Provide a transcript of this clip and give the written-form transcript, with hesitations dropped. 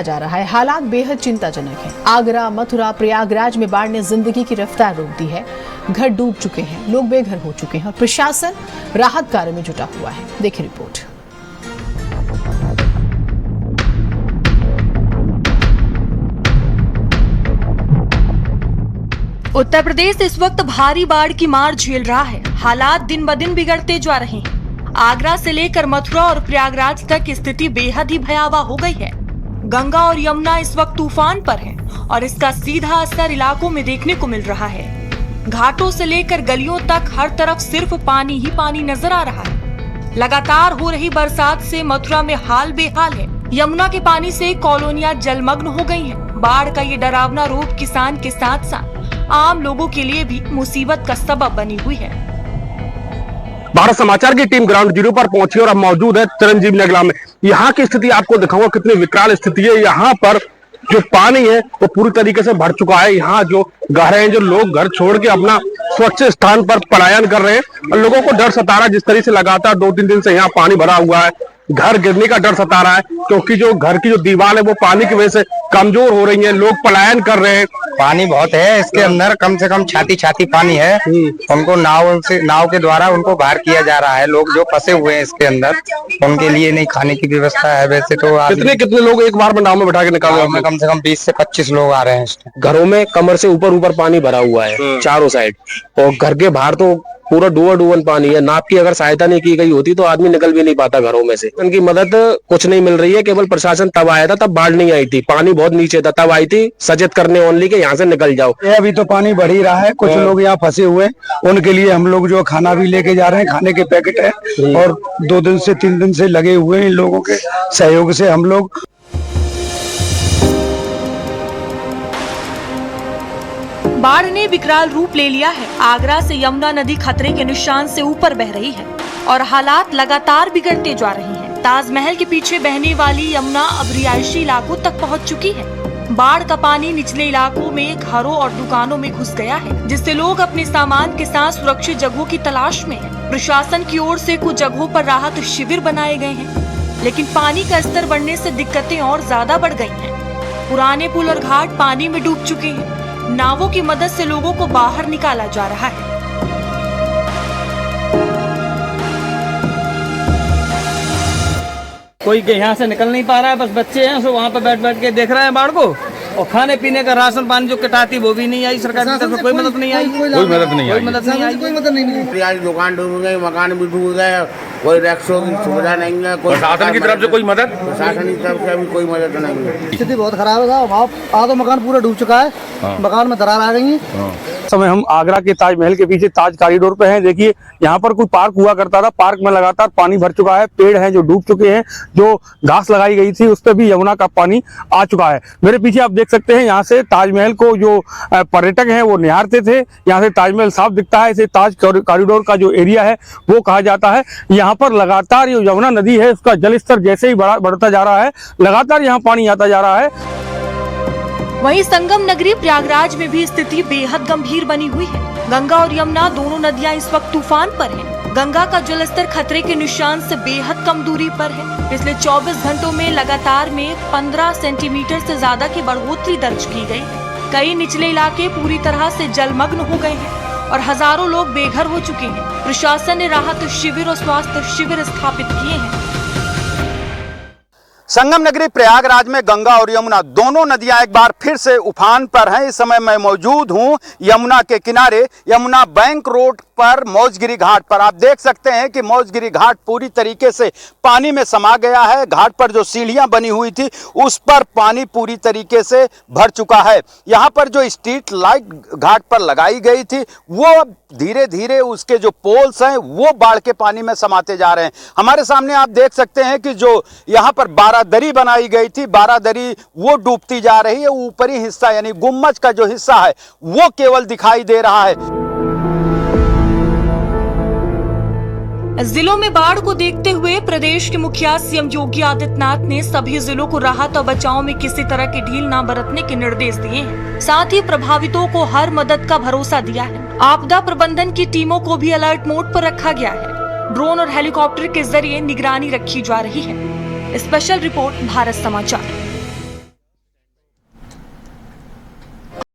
जा रहा है। हालात बेहद चिंताजनक हैं। आगरा, मथुरा, प्रयागराज में बाढ़ ने जिंदगी की रफ्तार रोक दी है। घर डूब चुके हैं, लोग बेघर हो चुके हैं और प्रशासन राहत कार्य में जुटा हुआ है। देखिए रिपोर्ट। उत्तर प्रदेश इस वक्त भारी बाढ़ की मार झेल रहा है। हालात दिन ब दिन बिगड़ते जा रहे हैं। आगरा से लेकर मथुरा और प्रयागराज तक स्थिति बेहद ही भयावह हो गई है। गंगा और यमुना इस वक्त तूफान पर हैं और इसका सीधा असर इलाकों में देखने को मिल रहा है। घाटों से लेकर गलियों तक हर तरफ सिर्फ पानी ही पानी नजर आ रहा है। लगातार हो रही बरसात से मथुरा में हाल बेहाल है। यमुना के पानी से कॉलोनियां जलमग्न हो गई हैं। बाढ़ का ये डरावना रूप किसान के साथ साथ आम लोगों के लिए भी मुसीबत का सबब बनी हुई है। भारत समाचार की टीम ग्राउंड जीरो पर पहुंची और अब मौजूद है चिरंजीव नगला में। यहाँ की स्थिति आपको दिखाऊंगा कितनी विकराल स्थिति है। यहाँ पर जो पानी है वो पूरी तरीके से भर चुका है। यहाँ जो घर हैं, जो लोग घर छोड़ के अपना स्वच्छ स्थान पर पलायन कर रहे हैं और लोगों को डर सता रहा है। जिस तरीके से लगातार 2-3 दिन से यहाँ पानी भरा हुआ है, घर गिरने का डर सता रहा है क्योंकि जो घर की जो दीवार है वो पानी की वजह से कमजोर हो रही है। लोग पलायन कर रहे हैं। पानी बहुत है, इसके अंदर कम से कम छाती पानी है। उनको नाव के द्वारा उनको बाहर किया जा रहा है। लोग जो फंसे हुए हैं इसके अंदर, उनके लिए नहीं खाने की व्यवस्था है। वैसे तो कितने लोग एक बार में नाव में बैठा के निकाल? कम से कम 20 से 25 लोग आ रहे हैं। घरों में कमर से ऊपर पानी भरा हुआ है चारों साइड और घर के बाहर तो पूरा डूबन पानी है। नाव की अगर सहायता नहीं की गई होती तो आदमी निकल भी नहीं पाता घरों में से। उनकी मदद कुछ नहीं मिल रही है। केवल प्रशासन तब आया था, तब बाढ़ नहीं आई थी, पानी बहुत नीचे था, तब आई थी सचेत करने ओनली के यहाँ से निकल जाओ। अभी तो पानी बढ़ ही रहा है। कुछ लोग यहाँ फंसे हुए, उनके लिए हम लोग जो खाना भी लेके जा रहे हैं, खाने के पैकेट है और 2 दिन से 3 दिन से लगे हुए हैं। इन लोगों के सहयोग से हम लोग बाढ़ ने विकराल रूप ले लिया है। आगरा से यमुना नदी खतरे के निशान से ऊपर बह रही है और हालात लगातार बिगड़ते जा रहे हैं। ताजमहल के पीछे बहने वाली यमुना अब रिहायशी इलाकों तक पहुंच चुकी है। बाढ़ का पानी निचले इलाकों में घरों और दुकानों में घुस गया है, जिससे लोग अपने सामान के साथ सुरक्षित जगहों की तलाश में हैं। प्रशासन की ओर से कुछ जगहों पर राहत शिविर बनाए गए हैं, लेकिन पानी का स्तर बढ़ने से दिक्कतें और ज्यादा बढ़ गई हैं। पुराने पुल और घाट पानी में डूब चुके हैं। नावों की मदद से लोगों को बाहर निकाला जा रहा है। कोई यहाँ से निकल नहीं पा रहा है। बस बच्चे हैं, सो वहाँ पर बैठ के देख रहे हैं बाढ़ को। और खाने पीने का राशन पानी जो कटाती वो भी नहीं आई। सरकार की तरफ से कोई मदद नहीं आई। कोई मदद नहीं आई। दुकान डूब गई, मकान भी डूब गए, कोई रैक्सों की सुविधा नहीं है। कोई प्रशासन की तरफ से कोई मदद? प्रशासन की तरफ से अभी कोई मदद नहीं है। स्थिति बहुत खराब है। आधा मकान पूरा डूब चुका है। मकान में दरार आ गई है। समय हम आगरा के ताजमहल के पीछे ताज कॉरिडोर पे हैं। देखिए यहाँ पर कोई पार्क हुआ करता था, पार्क में लगातार पानी भर चुका है। पेड़ हैं जो डूब चुके हैं, जो घास लगाई गई थी उस पर भी यमुना का पानी आ चुका है। मेरे पीछे आप देख सकते हैं, यहाँ से ताजमहल को जो पर्यटक हैं वो निहारते थे। यहाँ से ताजमहल साफ दिखता है। इसे ताज कॉरिडोर का जो एरिया है वो कहा जाता है। यहाँ पर लगातार जो यमुना नदी है उसका जलस्तर जैसे ही बढ़ता जा रहा है, लगातार यहाँ पानी आता जा रहा है। वहीं संगम नगरी प्रयागराज में भी स्थिति बेहद गंभीर बनी हुई है। गंगा और यमुना दोनों नदियां इस वक्त तूफान पर हैं। गंगा का जलस्तर खतरे के निशान से बेहद कम दूरी पर है। पिछले 24 घंटों में लगातार में 15 सेंटीमीटर से ज्यादा की बढ़ोतरी दर्ज की गई है। कई निचले इलाके पूरी तरह से जलमग्न हो गए हैं और हजारों लोग बेघर हो चुके हैं। प्रशासन ने राहत शिविर और स्वास्थ्य शिविर स्थापित किए हैं। संगम नगरी प्रयागराज में गंगा और यमुना दोनों नदियां एक बार फिर से उफान पर हैं। इस समय मैं मौजूद हूं यमुना के किनारे, यमुना बैंक रोड पर मौजगिरी घाट पर। आप देख सकते हैं कि मौजगिरी घाट पूरी तरीके से पानी में समा गया है। घाट पर जो सीढ़ियां बनी हुई थी उस पर पानी पूरी तरीके से भर चुका है। यहाँ पर जो स्ट्रीट लाइट घाट पर लगाई गई थी वो अब धीरे धीरे उसके जो पोल्स हैं वो बाढ़ के पानी में समाते जा रहे हैं। हमारे सामने आप देख सकते हैं कि जो यहाँ पर बारादरी बनाई गई थी, बारादरी वो डूबती जा रही है। ऊपरी हिस्सा यानी गुम्मज का जो हिस्सा है वो केवल दिखाई दे रहा है। जिलों में बाढ़ को देखते हुए प्रदेश के मुखिया सीएम योगी आदित्यनाथ ने सभी जिलों को राहत और बचाव में किसी तरह की ढील न बरतने के निर्देश दिए हैं। साथ ही प्रभावितों को हर मदद का भरोसा दिया है। आपदा प्रबंधन की टीमों को भी अलर्ट मोड पर रखा गया है। ड्रोन और हेलीकॉप्टर के जरिए निगरानी रखी जा रही है। स्पेशल रिपोर्ट भारत समाचार।